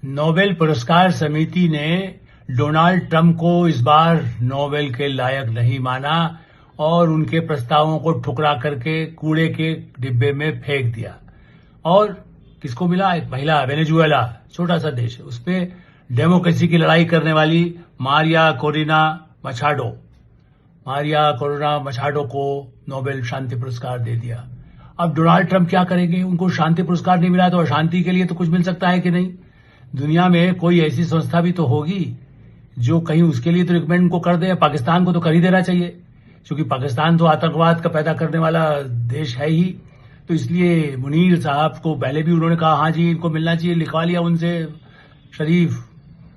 Nobel पुरस्कार समिति ने डोनाल्ड ट्रंप को इस बार नोबेल के लायक नहीं माना और उनके प्रस्तावों को ठुकरा करके कूड़े के डिब्बे में फेंक दिया। और किसको मिला? एक महिला, वेनेजुएला, छोटा सा देश है, उस पर डेमोक्रेसी की लड़ाई करने वाली मारिया कोरिना मछाडो को नोबेल शांति पुरस्कार दे दिया। अब डोनाल्ड ट्रंप क्या करेंगे? उनको शांति पुरस्कार नहीं मिला तो अशांति के लिए तो कुछ मिल सकता है कि नहीं? दुनिया में कोई ऐसी संस्था भी तो होगी जो कहीं उसके लिए तो रिकमेंड उनको कर दे। पाकिस्तान को तो कर ही देना चाहिए, क्योंकि पाकिस्तान तो आतंकवाद का पैदा करने वाला देश है ही। तो इसलिए मुनीर साहब को पहले भी उन्होंने कहा हाँ जी इनको मिलना चाहिए, लिखवा लिया उनसे। शरीफ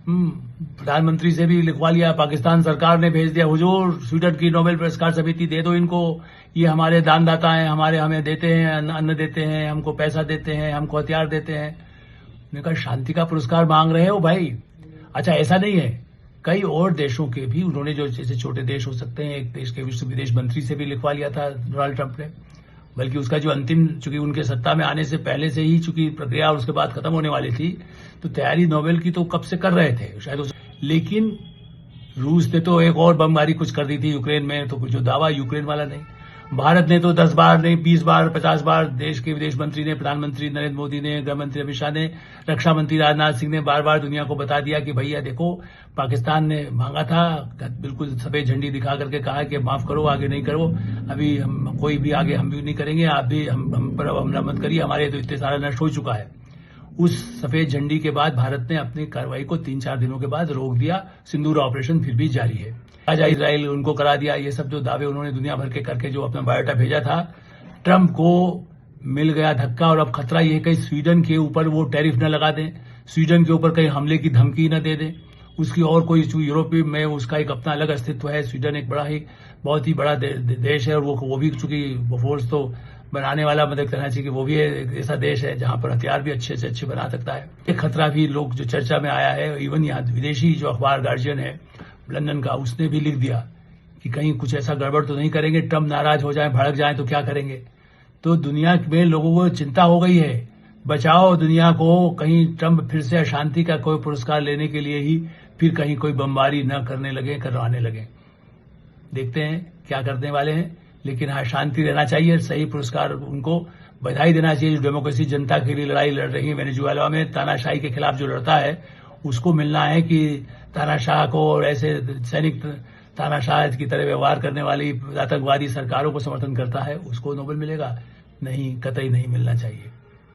प्रधानमंत्री से भी लिखवा लिया, पाकिस्तान सरकार ने भेज दिया, हुजूर स्वीडन की नोबेल पुरस्कार समिति दे दो इनको, ये हमारे दानदाता हैं, हमें देते हैं, अन्न देते हैं, हमको पैसा देते हैं, हमको हथियार देते हैं। उन्होंने कहा शांति का पुरस्कार मांग रहे हो भाई? अच्छा, ऐसा नहीं है, कई और देशों के भी उन्होंने, जो जैसे छोटे देश हो सकते हैं, एक देश के विदेश मंत्री से भी लिखवा लिया था डोनाल्ड ट्रंप ने। बल्कि उसका जो अंतिम, चूंकि उनके सत्ता में आने से पहले से ही चूंकि प्रक्रिया उसके बाद खत्म होने वाली थी, तो तैयारी नोबेल की तो कब से कर रहे थे शायद। लेकिन रूस ने तो एक और बमबारी कुछ कर दी थी यूक्रेन में, तो कुछ जो दावा यूक्रेन वाला नहीं। भारत ने तो 10 बार नहीं, 20 बार, 50 बार, देश के विदेश मंत्री ने, प्रधानमंत्री नरेंद्र मोदी ने, गृह मंत्री अमित शाह ने, रक्षा मंत्री राजनाथ सिंह ने बार बार दुनिया को बता दिया कि भैया देखो, पाकिस्तान ने मांगा था, बिल्कुल सफेद झंडी दिखा करके कहा कि माफ करो, आगे नहीं करो, अभी हम कोई भी आगे हम भी नहीं करेंगे, आप भी हम पर हमला मत करिए, हमारे तो इतने सारा नष्ट हो चुका है। उस सफेद झंडी के बाद भारत ने अपनी कार्रवाई को 3-4 दिनों के बाद रोक दिया। सिंदूर ऑपरेशन फिर भी जारी है। आज इजराइल उनको करा दिया। ये सब जो दावे उन्होंने दुनिया भर के करके जो अपना बायोडाटा भेजा था, ट्रंप को मिल गया धक्का। और अब खतरा ये है कहीं स्वीडन के ऊपर वो टैरिफ न लगा दें, स्वीडन के ऊपर कहीं हमले की धमकी न दे दें। उसकी और कोई यूरोपीय में उसका एक अपना अलग अस्तित्व है। स्वीडन एक बहुत ही बड़ा देश है, और वो भी चूंकि फोर्स तो बनाने वाला, मतलब कहना चाहिए कि वो भी एक ऐसा देश है जहां पर हथियार भी अच्छे से अच्छे बना सकता है। एक खतरा भी लोग जो चर्चा में आया है, इवन यहाँ विदेशी जो अखबार गार्जियन है लंदन का, उसने भी लिख दिया कि कहीं कुछ ऐसा गड़बड़ तो नहीं करेंगे, ट्रंप नाराज हो जाए, भड़क जाए तो क्या करेंगे। तो दुनिया में लोगों को चिंता हो गई है, बचाओ दुनिया को, कहीं ट्रंप फिर से अशांति का कोई पुरस्कार लेने के लिए ही फिर कहीं कोई बमबारी न करवाने लगे। देखते हैं क्या करने वाले हैं। लेकिन हाँ, शांति रहना चाहिए, सही पुरस्कार उनको बधाई देना चाहिए। जो डेमोक्रेसी जनता के लिए लड़ाई लड़ रही है वेनेजुएला में, तानाशाही के खिलाफ जो लड़ता है, उसको मिलना है कि तानाशाह को और ऐसे सैनिक तानाशाह की तरह व्यवहार करने वाली आतंकवादी सरकारों को समर्थन करता है, उसको नोबेल मिलेगा? नहीं, कतई नहीं मिलना चाहिए।